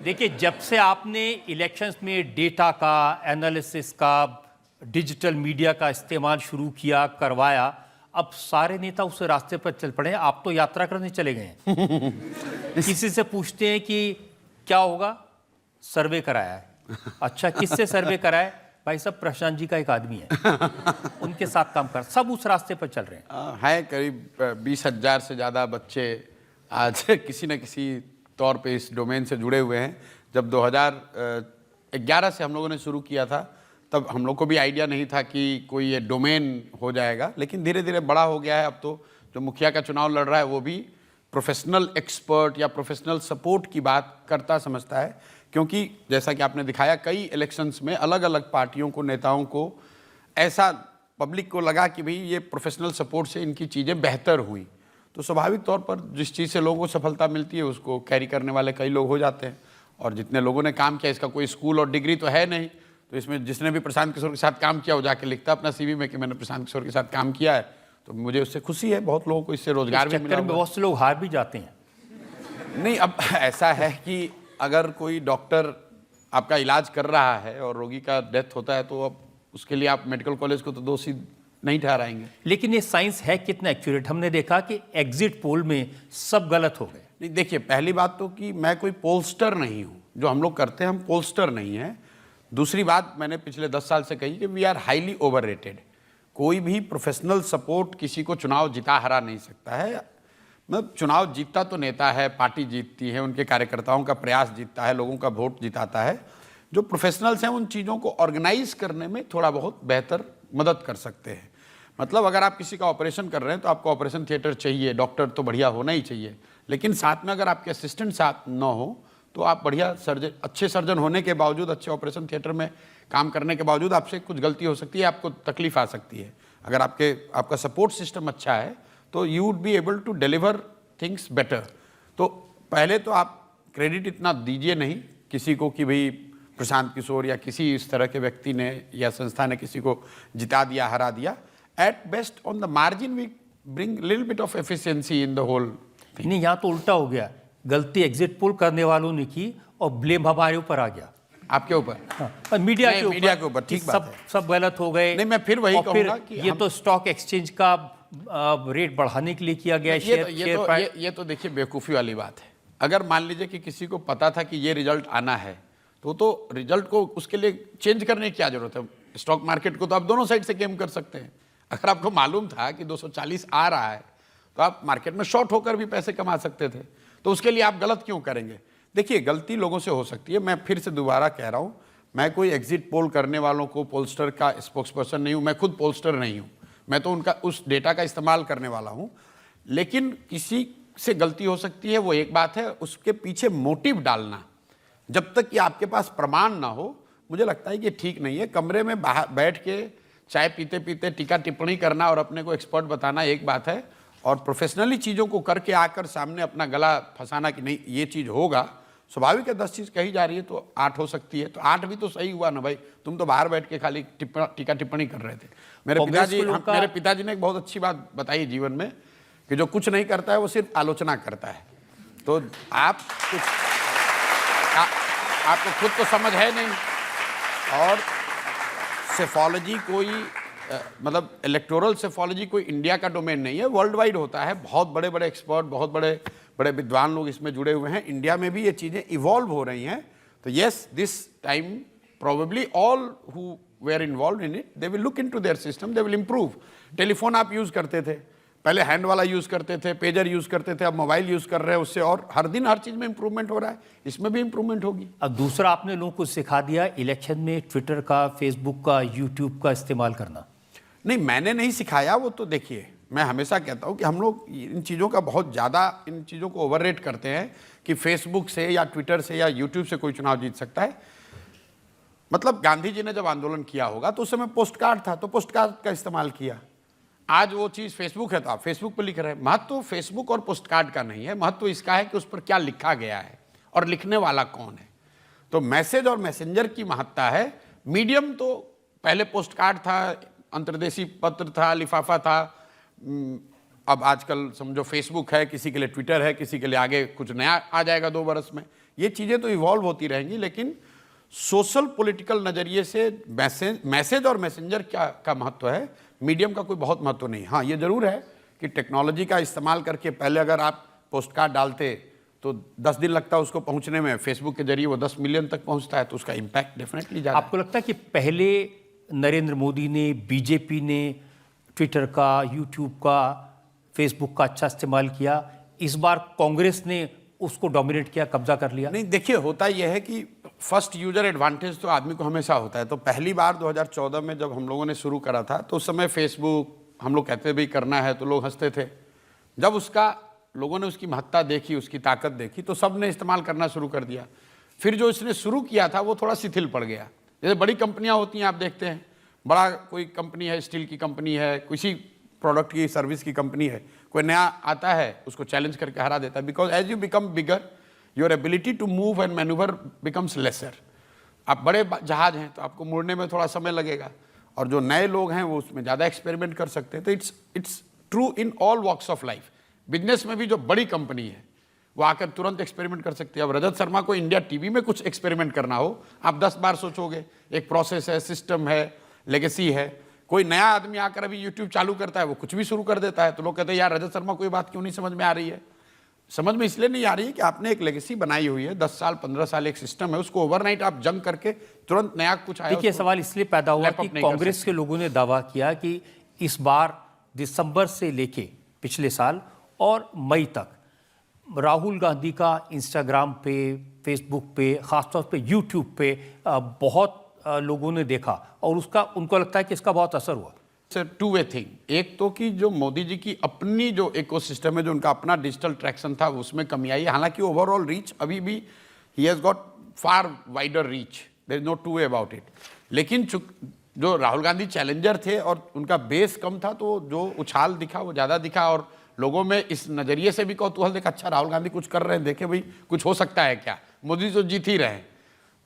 देखिए, जब से आपने इलेक्शंस में डेटा का, एनालिसिस का, डिजिटल मीडिया का इस्तेमाल शुरू किया, करवाया, अब सारे नेता उस रास्ते पर चल पड़े हैं। आप तो यात्रा करने चले गए हैं। किसी से पूछते हैं कि क्या होगा, सर्वे कराया है। अच्छा, किससे सर्वे कराया? भाई साहब, प्रशांत जी का एक आदमी है, उनके साथ काम कर, सब उस रास्ते पर चल रहे हैं। है करीब 20,000 से ज़्यादा बच्चे आज किसी न किसी तौर पे इस डोमेन से जुड़े हुए हैं। जब 2011 से हम लोगों ने शुरू किया था, तब हम लोग को भी आइडिया नहीं था कि कोई ये डोमेन हो जाएगा, लेकिन धीरे धीरे बड़ा हो गया है। अब तो जो मुखिया का चुनाव लड़ रहा है वो भी प्रोफेशनल एक्सपर्ट या प्रोफेशनल सपोर्ट की बात करता समझता है, क्योंकि जैसा कि आपने दिखाया कई इलेक्शंस में अलग अलग पार्टियों को, नेताओं को ऐसा पब्लिक को लगा कि भाई ये प्रोफेशनल सपोर्ट से इनकी चीज़ें बेहतर हुई, तो स्वाभाविक तौर पर जिस चीज़ से लोगों को सफलता मिलती है उसको कैरी करने वाले कई लोग हो जाते हैं। और जितने लोगों ने काम किया, इसका कोई स्कूल और डिग्री तो है नहीं, तो इसमें जिसने भी प्रशांत किशोर के साथ काम किया वो जाके लिखता अपना सीवी में कि मैंने प्रशांत किशोर के साथ काम किया है, तो मुझे उससे खुशी है। बहुत लोगों को इससे रोजगार भी मिला। बहुत से लोग हार भी जाते हैं। नहीं, अब ऐसा है कि अगर कोई डॉक्टर आपका इलाज कर रहा है और रोगी का डेथ होता है, तो अब उसके लिए आप मेडिकल कॉलेज को तो दोषी नहीं ठहराएंगे। लेकिन ये साइंस है कितना एक्यूरेट? हमने देखा कि एग्जिट पोल में सब गलत हो गए। नहीं, देखिए, पहली बात तो कि मैं कोई पोलस्टर नहीं हूँ, जो हम लोग करते हैं हम पोलस्टर नहीं है। दूसरी बात, मैंने पिछले 10 साल से कही कि वी आर हाईली ओवररेटेड। कोई भी प्रोफेशनल सपोर्ट किसी को चुनाव जिता हरा नहीं सकता है। मतलब चुनाव जीतता तो नेता है, पार्टी जीतती है, उनके कार्यकर्ताओं का प्रयास जीतता है, लोगों का वोट जिताता है। जो प्रोफेशनल्स हैं उन चीज़ों को ऑर्गेनाइज करने में थोड़ा बहुत बेहतर मदद कर सकते हैं। मतलब अगर आप किसी का ऑपरेशन कर रहे हैं तो आपको ऑपरेशन थिएटर चाहिए, डॉक्टर तो बढ़िया होना ही चाहिए, लेकिन साथ में अगर आपके असिस्टेंट साथ न हो तो आप बढ़िया सर्जन, अच्छे सर्जन होने के बावजूद, अच्छे ऑपरेशन थिएटर में काम करने के बावजूद आपसे कुछ गलती हो सकती है, आपको तकलीफ आ सकती है। अगर आपका सपोर्ट सिस्टम अच्छा है तो you would be able to deliver things better. तो पहले तो आप क्रेडिट इतना दीजिए नहीं किसी को कि भाई प्रशांत किशोर या किसी इस तरह के व्यक्ति ने या संस्था ने किसी को जिता दिया, हरा दिया। At best on the margin we bring little bit of efficiency in the whole thing. नहीं, यहाँ तो उल्टा हो गया, गलती एग्जिट पोल करने वालों ने की और ब्लेम हमारे ऊपर आ गया, आपके ऊपर। हाँ, मीडिया के ऊपर। ठीक बात है। सब गलत हो गए। नहीं, मैं फिर वही कहूंगा कि ये तो स्टॉक एक्सचेंज का रेट बढ़ाने के लिए किया गया। ये तो देखिए बेवकूफ़ी वाली बात है। अगर मान लीजिए कि किसी को पता था कि ये रिजल्ट आना है, तो रिजल्ट को उसके लिए चेंज करने की क्या जरूरत है? स्टॉक मार्केट को तो आप दोनों साइड से गेम कर सकते हैं। अगर आपको मालूम था कि 240 आ रहा है तो आप मार्केट में शॉर्ट होकर भी पैसे कमा सकते थे, तो उसके लिए आप गलत क्यों करेंगे? देखिए, गलती लोगों से हो सकती है। मैं फिर से दोबारा कह रहा हूं, मैं कोई एग्जिट पोल करने वालों को पोलस्टर का स्पोक्स पर्सन नहीं हूं, मैं खुद पोलस्टर नहीं हूं, मैं तो उनका उस डेटा का इस्तेमाल करने वाला हूं। लेकिन किसी से गलती हो सकती है, वो एक बात है। उसके पीछे मोटिव डालना, जब तक कि आपके पास प्रमाण ना हो, मुझे लगता है कि ठीक नहीं है। कमरे में बैठ के चाय पीते पीते टीका टिप्पणी करना और अपने को एक्सपर्ट बताना एक बात है, और प्रोफेशनली चीज़ों को करके आकर सामने अपना गला फंसाना कि नहीं ये चीज़ होगा। स्वाभाविक है, 10 चीज़ कही जा रही है तो 8 हो सकती है, तो 8 भी तो सही हुआ ना भाई। तुम तो बाहर बैठ के खाली टीका टिप्पणी कर रहे थे। मेरे पिताजी ने एक बहुत अच्छी बात बताई जीवन में, कि जो कुछ नहीं करता है वो सिर्फ आलोचना करता है। तो आप कुछ आपको खुद तो समझ है नहीं, और सेफोलॉजी कोई मतलब इलेक्टोरल सेफोलॉजी कोई इंडिया का डोमेन नहीं है, वर्ल्ड वाइड होता है। बहुत बड़े बड़े एक्सपर्ट, बहुत बड़े बड़े विद्वान लोग इसमें जुड़े हुए हैं। इंडिया में भी ये चीज़ें इवॉल्व हो रही हैं। तो yes, this time probably all who were involve in it, they will look into their system, they will improve. Telephone आप यूज़ करते थे, पहले हैंड वाला यूज़ करते थे, पेजर यूज़ करते थे, अब मोबाइल यूज़ कर रहे हैं उससे, और हर दिन हर चीज़ में इंप्रूवमेंट हो रहा है, इसमें भी इंप्रूवमेंट होगी। अब दूसरा, आपने लोगों को सिखा दिया इलेक्शन में ट्विटर का, फेसबुक का, यूट्यूब का इस्तेमाल करना। नहीं, मैंने नहीं सिखाया। वो तो देखिए, मैं हमेशा कहता हूँ कि हम लोग इन चीज़ों का बहुत ज़्यादा, इन चीज़ों को ओवररेट करते हैं कि फेसबुक से या ट्विटर से या यूट्यूब से कोई चुनाव जीत सकता है। मतलब गांधी जी ने जब आंदोलन किया होगा तो उस समय पोस्ट कार्ड था, तो पोस्ट कार्ड का इस्तेमाल किया। आज वो चीज़ फेसबुक है तो आप फेसबुक पर लिख रहे हैं। महत्व फेसबुक और पोस्ट कार्ड का नहीं है, महत्व इसका है कि उस पर क्या लिखा गया है और लिखने वाला कौन है। तो मैसेज और मैसेंजर की महत्ता है। मीडियम तो पहले पोस्ट कार्ड था, अंतर्देशीय पत्र था, लिफाफा था। अब आजकल समझो फेसबुक है, किसी के लिए ट्विटर है, किसी के लिए आगे कुछ नया आ जाएगा 2 बरस में। ये चीज़ें तो इवॉल्व होती रहेंगी, लेकिन सोशल पॉलिटिकल नज़रिए से मैसेज और मैसेंजर का महत्व है, मीडियम का कोई बहुत महत्व नहीं। हाँ, ये ज़रूर है कि टेक्नोलॉजी का इस्तेमाल करके पहले अगर आप पोस्ट कार्ड डालते तो 10 दिन लगता है उसको पहुंचने में, फेसबुक के जरिए वो 10 मिलियन तक पहुंचता है, तो उसका इम्पैक्ट डेफिनेटली ज़्यादा। आपको लगता है कि पहले नरेंद्र मोदी ने, बीजेपी ने ट्विटर का, यूट्यूब का, फेसबुक का अच्छा इस्तेमाल किया, इस बार कांग्रेस ने उसको डोमिनेट किया, कब्जा कर लिया? नहीं, देखिए होता यह है कि फर्स्ट यूजर एडवांटेज तो आदमी को हमेशा होता है। तो पहली बार 2014 में जब हम लोगों ने शुरू करा था तो उस समय फेसबुक हम लोग कहते भी करना है, तो लोग हंसते थे। जब उसका लोगों ने उसकी महत्ता देखी, उसकी ताकत देखी, तो सब ने इस्तेमाल करना शुरू कर दिया। फिर जो इसने शुरू किया था वो थोड़ा शिथिल पड़ गया। जैसे बड़ी कंपनियां होती हैं, आप देखते हैं, बड़ा कोई कंपनी है, स्टील की कंपनी है, किसी प्रोडक्ट की सर्विस की कंपनी है, कोई नया आता है उसको चैलेंज करके हरा देता है। Because as you become bigger, your ability to move and manoeuvre becomes lesser. आप बड़े जहाज हैं तो आपको मुड़ने में थोड़ा समय लगेगा, और जो नए लोग हैं वो उसमें ज़्यादा एक्सपेरिमेंट कर सकते हैं। तो it's true in all walks of life. Business में भी जो बड़ी कंपनी है वो आकर तुरंत एक्सपेरिमेंट कर सकती है। अब रजत शर्मा को इंडिया टीवी में कुछ एक्सपेरिमेंट करना हो, आप 10 बार सोचोगे। एक प्रोसेस है, सिस्टम है, लेगेसी है। कोई नया आदमी आकर अभी यूट्यूब चालू करता है, वो कुछ भी शुरू कर देता है, तो लोग कहते हैं यार रजत शर्मा को ये बात क्यों नहीं समझ में आ रही है। समझ में इसलिए नहीं आ रही है कि आपने एक लेगेसी बनाई हुई है, 10 साल 15 साल एक सिस्टम है, उसको ओवरनाइट आप जंग करके तुरंत नया कुछ आया। देखिए, सवाल इसलिए पैदा हुआ कि कांग्रेस के लोगों ने दावा किया कि इस बार दिसंबर से लेके पिछले साल और मई तक राहुल गांधी का इंस्टाग्राम पे, फेसबुक पे, खासतौर पे यूट्यूब पे बहुत लोगों ने देखा, और उसका उनको लगता है कि इसका बहुत असर हुआ। Two way thing. एक तो कि जो मोदी जी की अपनी जो इकोसिस्टम है, जो उनका अपना डिजिटल ट्रैक्शन था, उसमें कमी आई। हालांकि ओवरऑल रीच अभी भी he has got far wider reach, there is no two way about it. लेकिन जो राहुल गांधी चैलेंजर थे और उनका बेस कम था, तो जो उछाल दिखा वो ज़्यादा दिखा, और लोगों में इस नज़रिए से भी कौतूहल देखा, अच्छा राहुल गांधी कुछ कर रहे हैं, देखे भाई कुछ हो सकता है क्या, मोदी तो जीत ही रहे।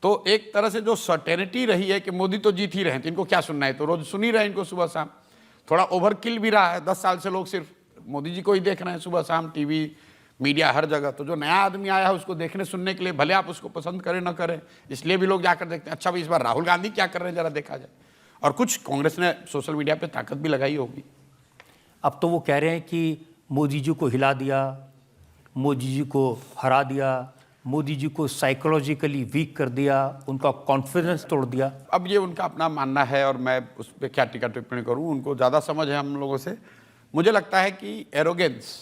तो एक तरह से जो सर्टेनिटी रही है कि मोदी तो जीत ही रहे हैं, तो इनको क्या सुनना है, तो रोज सुन ही रहे हैं इनको सुबह शाम। थोड़ा ओवरकिल भी रहा है, 10 साल से लोग सिर्फ मोदी जी को ही देख रहे हैं सुबह शाम, टीवी, मीडिया, हर जगह। तो जो नया आदमी आया है उसको देखने सुनने के लिए, भले आप उसको पसंद करें ना करें, इसलिए भी लोग जाकर देखते हैं, अच्छा भाई इस बार राहुल गांधी क्या कर रहे हैं जरा देखा जाए। और कुछ कांग्रेस ने सोशल मीडिया पर ताकत भी लगाई होगी। अब तो वो कह रहे हैं कि मोदी जी को हिला दिया, मोदी जी को हरा दिया, मोदी जी को साइकोलॉजिकली वीक कर दिया, उनका कॉन्फिडेंस तोड़ दिया। अब ये उनका अपना मानना है और मैं उस पर क्या टीका टिप्पणी करूं, उनको ज़्यादा समझ है हम लोगों से। मुझे लगता है कि arrogance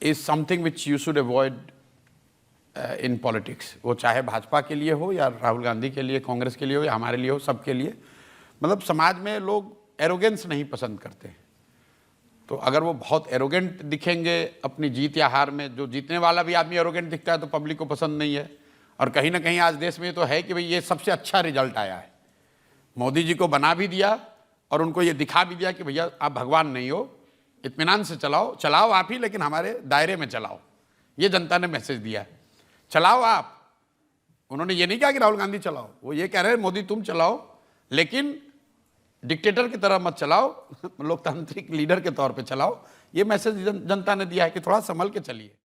is something which you should avoid in politics. वो चाहे भाजपा के लिए हो या राहुल गांधी के लिए, कांग्रेस के लिए हो या हमारे लिए हो, सबके लिए। मतलब समाज में लोग एरोगेंस नहीं पसंद करते। तो अगर वो बहुत एरोगेंट दिखेंगे अपनी जीत या हार में, जो जीतने वाला भी आदमी एरोगेंट दिखता है तो पब्लिक को पसंद नहीं है। और कहीं ना कहीं आज देश में तो है कि भाई ये सबसे अच्छा रिजल्ट आया है, मोदी जी को बना भी दिया और उनको ये दिखा भी दिया कि भैया आप भगवान नहीं हो, इत्मीनान से चलाओ आप ही, लेकिन हमारे दायरे में चलाओ। ये जनता ने मैसेज दिया है, चलाओ आप। उन्होंने ये नहीं कहा कि राहुल गांधी चलाओ, वो ये कह रहे हैं मोदी तुम चलाओ, लेकिन डिक्टेटर की तरह मत चलाओ, लोकतांत्रिक लीडर के तौर पे चलाओ। ये मैसेज जनता ने दिया है कि थोड़ा संभल के चलिए।